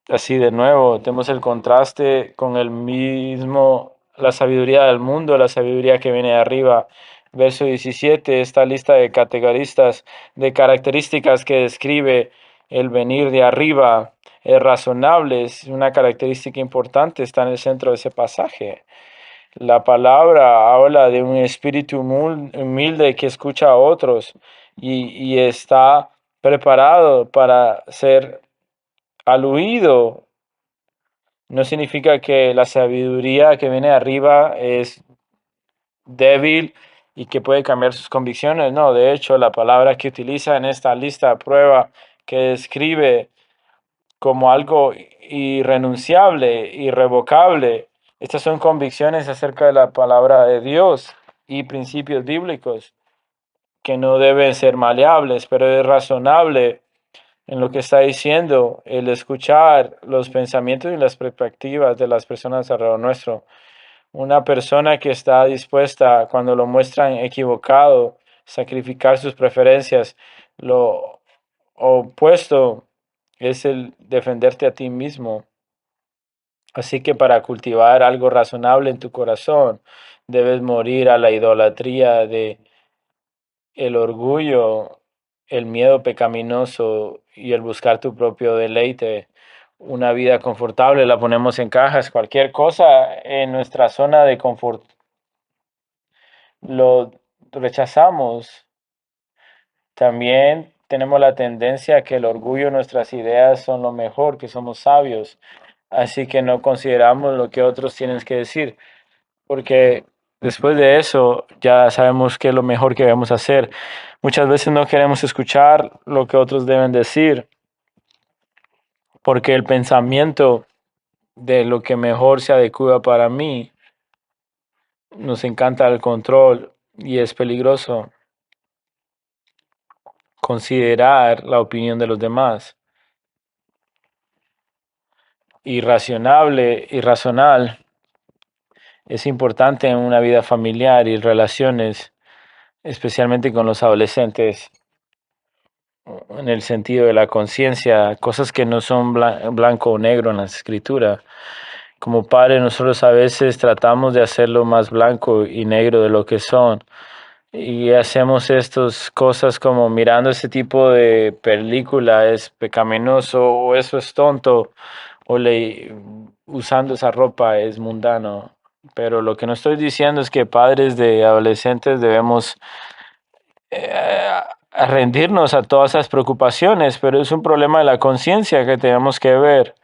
Speaker 2: Así de nuevo, tenemos el contraste con la sabiduría del mundo, la sabiduría que viene de arriba. Verso 17, esta lista de características que describe el venir de arriba, es razonable, es una característica importante, está en el centro de ese pasaje. La palabra habla de un espíritu humilde que escucha a otros y está preparado para ser aludido. No significa que la sabiduría que viene de arriba es débil y que puede cambiar sus convicciones. No, de hecho, la palabra que utiliza en esta lista prueba que describe como algo irrenunciable, irrevocable. Estas son convicciones acerca de la palabra de Dios y principios bíblicos que no deben ser maleables, pero es razonable en lo que está diciendo, el escuchar los pensamientos y las perspectivas de las personas alrededor nuestro. Una persona que está dispuesta, cuando lo muestran equivocado, sacrificar sus preferencias, lo opuesto es el defenderte a ti mismo. Así que para cultivar algo razonable en tu corazón, debes morir a la idolatría de el orgullo, el miedo pecaminoso y el buscar tu propio deleite, una vida confortable, la ponemos en cajas. Cualquier cosa en nuestra zona de confort lo rechazamos. También tenemos la tendencia a que el orgullo, nuestras ideas son lo mejor, que somos sabios. Así que no consideramos lo que otros tienen que decir, porque después de eso ya sabemos qué es lo mejor que debemos hacer. Muchas veces no queremos escuchar lo que otros deben decir, porque el pensamiento de lo que mejor se adecua para mí nos encanta el control y es peligroso considerar la opinión de los demás. Irracional es importante en una vida familiar y relaciones, especialmente con los adolescentes, en el sentido de la conciencia, cosas que no son blanco o negro en la escritura. Como padres, nosotros a veces tratamos de hacerlo más blanco y negro de lo que son. Y hacemos estas cosas como mirando ese tipo de película es pecaminoso o eso es tonto o usando esa ropa es mundano. Pero lo que no estoy diciendo es que padres de adolescentes debemos rendirnos a todas esas preocupaciones, pero es un problema de la conciencia que tenemos que ver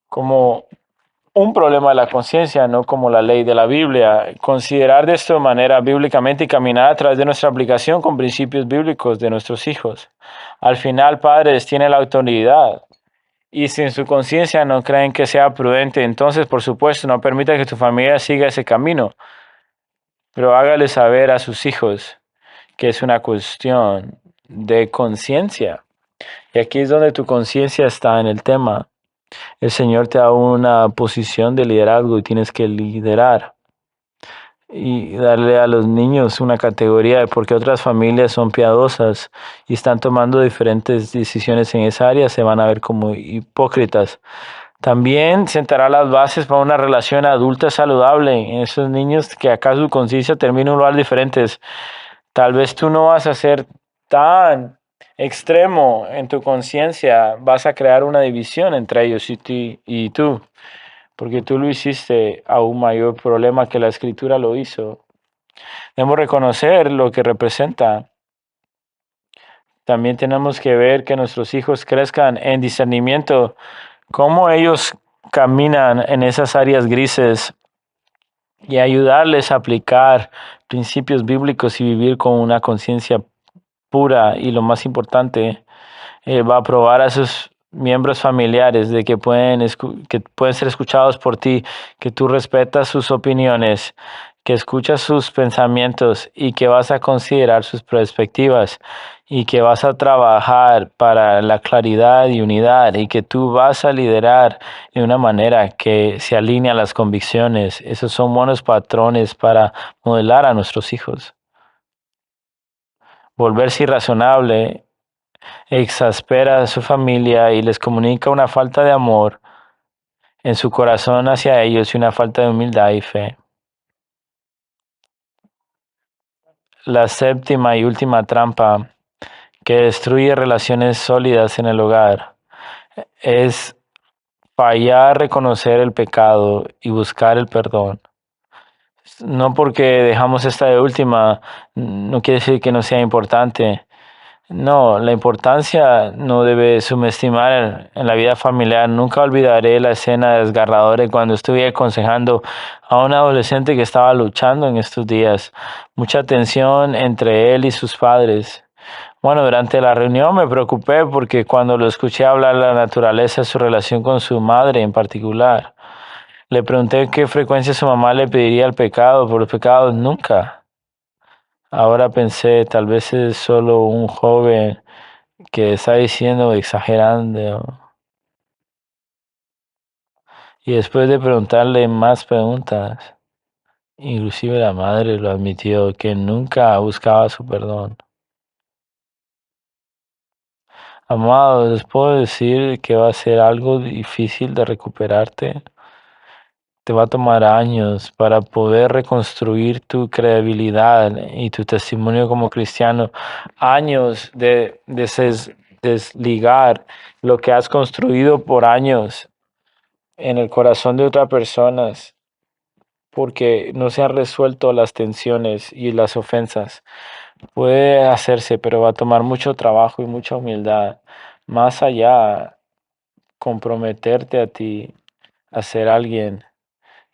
Speaker 2: como un problema de la conciencia, no como la ley de la Biblia. Considerar de esta manera bíblicamente y caminar a través de nuestra aplicación con principios bíblicos de nuestros hijos. Al final, padres tienen la autoridad. Y si en su conciencia no creen que sea prudente, entonces, por supuesto, no permita que tu familia siga ese camino. Pero hágale saber a sus hijos que es una cuestión de conciencia. Y aquí es donde tu conciencia está en el tema. El Señor te da una posición de liderazgo y tienes que liderar y darle a los niños una categoría de porque otras familias son piadosas y están tomando diferentes decisiones en esa área, se van a ver como hipócritas. También sentará las bases para una relación adulta saludable en esos niños que acá su conciencia termina en un lugar diferentes. Tal vez tú no vas a ser tan extremo en tu conciencia, vas a crear una división entre ellos y tú, porque tú lo hiciste a un mayor problema que la escritura lo hizo. Debemos reconocer lo que representa. También tenemos que ver que nuestros hijos crezcan en discernimiento, cómo ellos caminan en esas áreas grises y ayudarles a aplicar principios bíblicos y vivir con una conciencia pura y lo más importante, va a probar a sus miembros familiares de que que pueden ser escuchados por ti, que tú respetas sus opiniones, que escuchas sus pensamientos y que vas a considerar sus perspectivas y que vas a trabajar para la claridad y unidad y que tú vas a liderar de una manera que se alinea a las convicciones. Esos son buenos patrones para modelar a nuestros hijos. Volverse irrazonable exaspera a su familia y les comunica una falta de amor en su corazón hacia ellos y una falta de humildad y fe. La séptima y última trampa que destruye relaciones sólidas en el hogar es fallar, reconocer el pecado y buscar el perdón. No porque dejamos esta de última, no quiere decir que no sea importante. No, la importancia no debe subestimar en la vida familiar. Nunca olvidaré la escena desgarradora cuando estuve aconsejando a un adolescente que estaba luchando en estos días. Mucha tensión entre él y sus padres. Bueno, durante la reunión me preocupé porque cuando lo escuché hablar de la naturaleza de su relación con su madre en particular, le pregunté qué frecuencia su mamá le pediría el pecado por los pecados. Nunca. Ahora pensé, tal vez es solo un joven que está diciendo, exagerando. Y después de preguntarle más preguntas, inclusive la madre lo admitió, que nunca buscaba su perdón. Amado, les puedo decir que va a ser algo difícil de recuperarte, te va a tomar años para poder reconstruir tu credibilidad y tu testimonio como cristiano. Años de desligar lo que has construido por años en el corazón de otras personas porque no se han resuelto las tensiones y las ofensas. Puede hacerse, pero va a tomar mucho trabajo y mucha humildad. Más allá, comprometerte a ti a ser alguien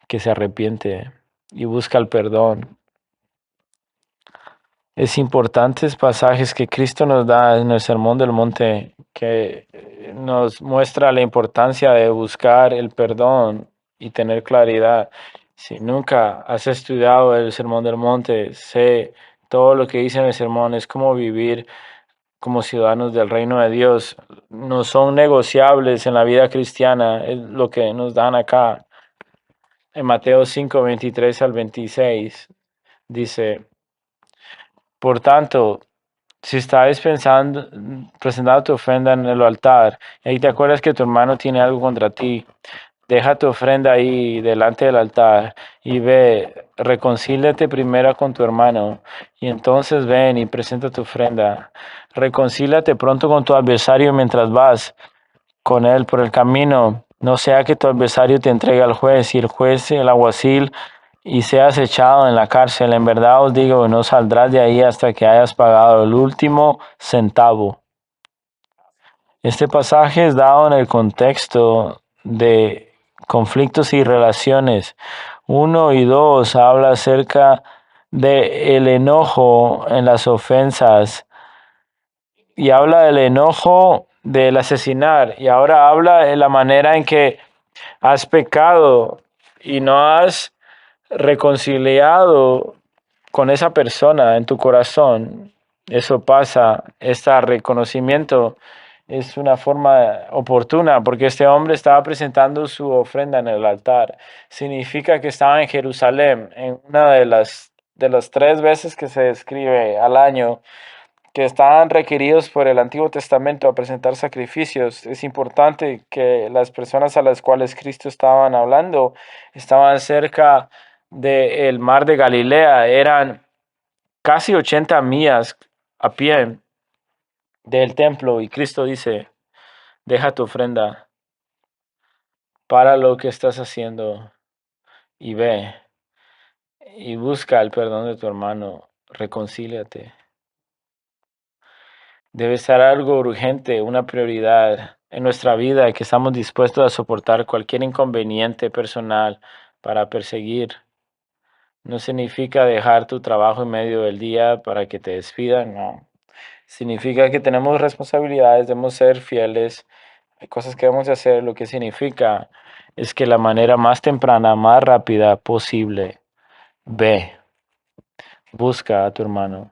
Speaker 2: que se arrepiente y busca el perdón. Es importantes pasajes que Cristo nos da en el Sermón del Monte que nos muestra la importancia de buscar el perdón y tener claridad. Si nunca has estudiado el Sermón del Monte, sé todo lo que dice en el sermón, es como vivir como ciudadanos del reino de Dios. No son negociables en la vida cristiana, es lo que nos dan acá. En Mateo 5, 23 al 26 dice, por tanto, si estáis pensando, presentando tu ofrenda en el altar, y ahí te acuerdas que tu hermano tiene algo contra ti, deja tu ofrenda ahí delante del altar y ve, reconcíliate primero con tu hermano, y entonces ven y presenta tu ofrenda. Reconcíliate pronto con tu adversario mientras vas con él por el camino, no sea que tu adversario te entregue al juez y el juez el alguacil y seas echado en la cárcel. En verdad os digo, no saldrás de ahí hasta que hayas pagado el último centavo. Este pasaje es dado en el contexto de conflictos y relaciones. 1 y 2 habla acerca de el enojo en las ofensas y habla del enojo del asesinar y ahora habla de la manera en que has pecado y no has reconciliado con esa persona en tu corazón. Eso pasa, este reconocimiento es una forma oportuna porque este hombre estaba presentando su ofrenda en el altar. Significa que estaba en Jerusalén, en una de las 3 veces que se describe al año que estaban requeridos por el Antiguo Testamento a presentar sacrificios. Es importante que las personas a las cuales Cristo estaban hablando estaban cerca del mar de Galilea. Eran casi 80 millas a pie del templo y Cristo dice, deja tu ofrenda, para lo que estás haciendo y ve y busca el perdón de tu hermano, reconcíliate. Debe ser algo urgente, una prioridad en nuestra vida, que estamos dispuestos a soportar cualquier inconveniente personal para perseguir. No significa dejar tu trabajo en medio del día para que te despidan, no. Significa que tenemos responsabilidades, debemos ser fieles, hay cosas que debemos hacer. Lo que significa es que la manera más temprana, más rápida posible, ve, busca a tu hermano.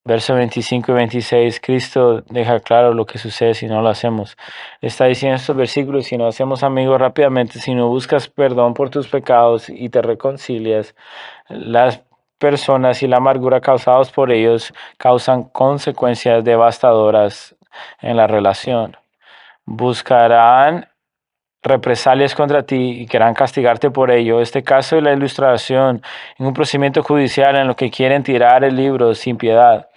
Speaker 2: Verso 25 y 26, Cristo deja claro lo que sucede si no lo hacemos. Está diciendo estos versículos, si no hacemos amigos rápidamente, si no buscas perdón por tus pecados y te reconcilias, las personas y la amargura causados por ellos causan consecuencias devastadoras en la relación. Buscarán represalias contra ti y querrán castigarte por ello. Este caso es la ilustración en un procedimiento judicial en lo que quieren tirar el libro sin piedad.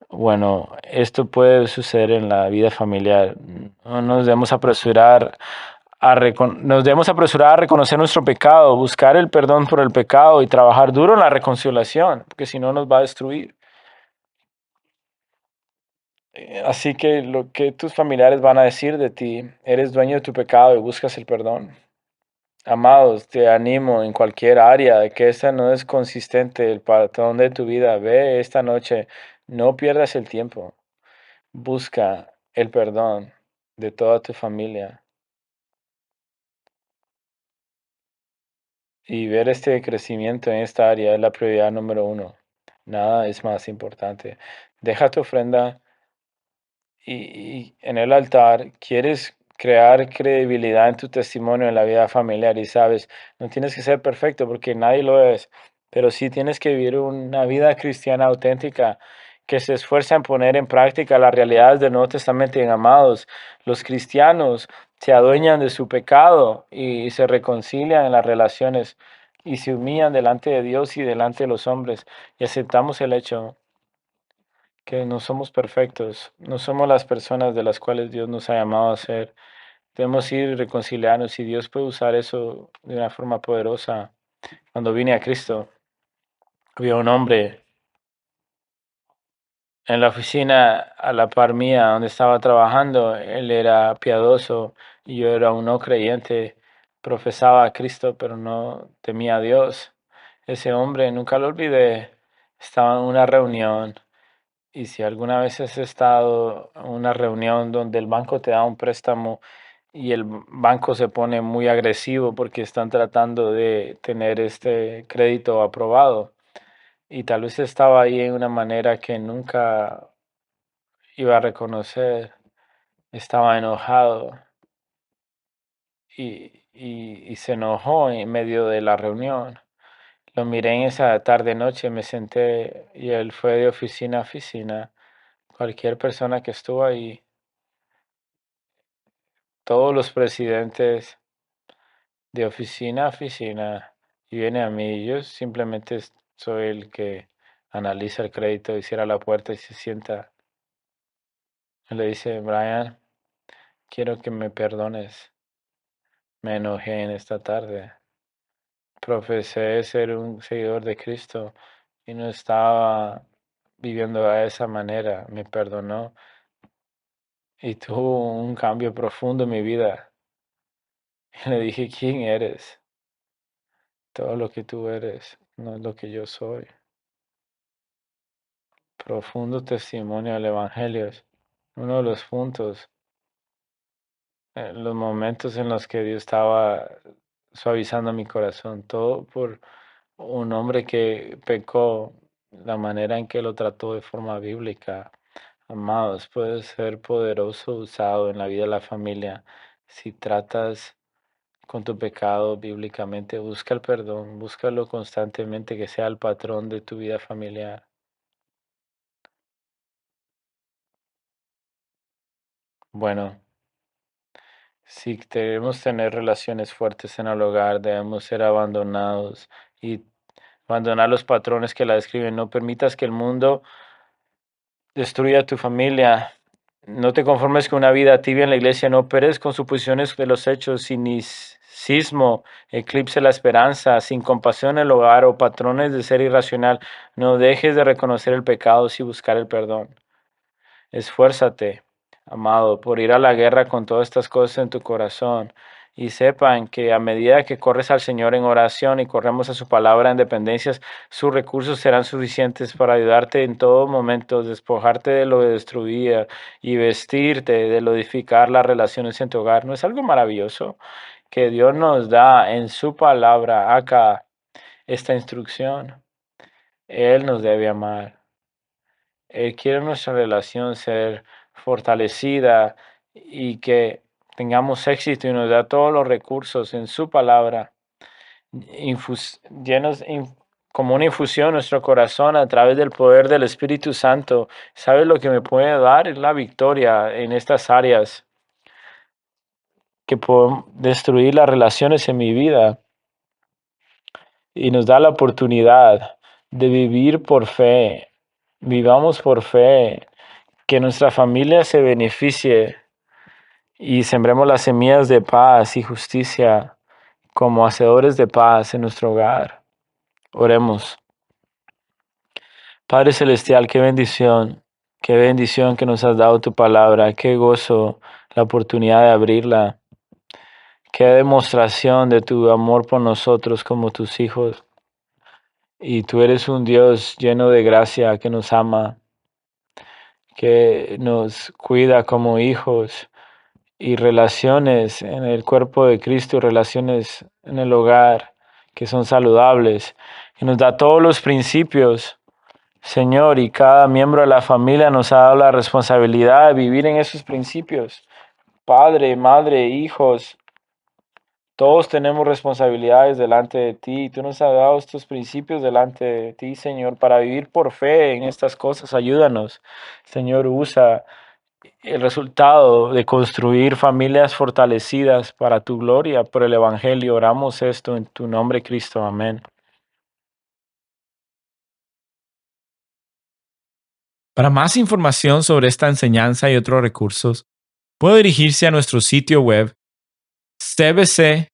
Speaker 2: Bueno, esto puede suceder en la vida familiar. No nos debemos apresurar nos debemos apresurar a reconocer nuestro pecado, buscar el perdón por el pecado y trabajar duro en la reconciliación, porque si no nos va a destruir. Así que lo que tus familiares van a decir de ti, eres dueño de tu pecado y buscas el perdón. Amados, te animo en cualquier área de que esta no es consistente el patrón de tu vida. Ve esta noche, no pierdas el tiempo. Busca el perdón de toda tu familia y ver este crecimiento en esta área es la prioridad número 1. Nada es más importante. Deja tu ofrenda y en el altar. Quieres crear credibilidad en tu testimonio en la vida familiar y sabes, no tienes que ser perfecto porque nadie lo es, pero sí tienes que vivir una vida cristiana auténtica que se esfuerza en poner en práctica las realidades del Nuevo Testamento. Y amados, los cristianos se adueñan de su pecado y se reconcilian en las relaciones y se humillan delante de Dios y delante de los hombres y aceptamos el hecho que no somos perfectos, no somos las personas de las cuales Dios nos ha llamado a ser. Debemos ir y reconciliarnos y Dios puede usar eso de una forma poderosa. Cuando vine a Cristo, había un hombre en la oficina a la par mía donde estaba trabajando. Él era piadoso y yo era un no creyente. Profesaba a Cristo, pero no temía a Dios. Ese hombre, nunca lo olvidé, estaba en una reunión. Y si alguna vez has estado en una reunión donde el banco te da un préstamo y el banco se pone muy agresivo porque están tratando de tener este crédito aprobado, y tal vez estaba ahí en una manera que nunca iba a reconocer, estaba enojado y se enojó en medio de la reunión. Lo miré en esa tarde noche, me senté y él fue de oficina a oficina. Cualquier persona que estuvo ahí, todos los presidentes de oficina a oficina, y viene a mí. Yo simplemente soy el que analiza el crédito y cierra la puerta y se sienta. Le dice, Brian, quiero que me perdones. Me enojé en esta tarde. Profesé ser un seguidor de Cristo y no estaba viviendo de esa manera. Me perdonó y tuvo un cambio profundo en mi vida. Y le dije, ¿quién eres? Todo lo que tú eres no es lo que yo soy. Profundo testimonio del Evangelio es uno de los puntos, los momentos en los que Dios estaba suavizando mi corazón, todo por un hombre que pecó, la manera en que lo trató de forma bíblica. Amados, puede ser poderoso usado en la vida de la familia si tratas con tu pecado bíblicamente. Busca el perdón, búscalo constantemente, que sea el patrón de tu vida familiar. Bueno, si queremos tener relaciones fuertes en el hogar, debemos ser abandonados y abandonar los patrones que la describen. No permitas que el mundo destruya tu familia. No te conformes con una vida tibia en la iglesia. No operes con suposiciones de los hechos, cinicismo, eclipse la esperanza, sin compasión en el hogar o patrones de ser irracional. No dejes de reconocer el pecado y buscar el perdón. Esfuérzate, amado, por ir a la guerra con todas estas cosas en tu corazón. Y sepan que a medida que corres al Señor en oración y corremos a su palabra en dependencias, sus recursos serán suficientes para ayudarte en todo momento, despojarte de lo que destruía y vestirte de lo de edificar las relaciones en tu hogar. ¿No es algo maravilloso que Dios nos da en su palabra acá esta instrucción? Él nos debe amar. Él quiere nuestra relación ser fortalecida y que tengamos éxito y nos da todos los recursos en su palabra, llenos como una infusión en nuestro corazón a través del poder del Espíritu Santo. ¿Sabe lo que me puede dar? Es la victoria en estas áreas que pueden destruir las relaciones en mi vida y nos da la oportunidad de vivir por fe. Vivamos por fe, que nuestra familia se beneficie y sembremos las semillas de paz y justicia como hacedores de paz en nuestro hogar. Oremos. Padre Celestial, qué bendición que nos has dado tu palabra, qué gozo la oportunidad de abrirla, qué demostración de tu amor por nosotros como tus hijos. Y tú eres un Dios lleno de gracia que nos ama, que nos cuida como hijos, y relaciones en el cuerpo de Cristo, relaciones en el hogar que son saludables, y nos da todos los principios, Señor, y cada miembro de la familia nos ha dado la responsabilidad de vivir en esos principios. Padre, madre, hijos, todos tenemos responsabilidades delante de ti, y tú nos has dado estos principios delante de ti, Señor, para vivir por fe en estas cosas. Ayúdanos, Señor, usa el resultado de construir familias fortalecidas para tu gloria por el Evangelio. Oramos esto en tu nombre, Cristo. Amén.
Speaker 1: Para más información sobre esta enseñanza y otros recursos, puede dirigirse a nuestro sitio web cbckaty.org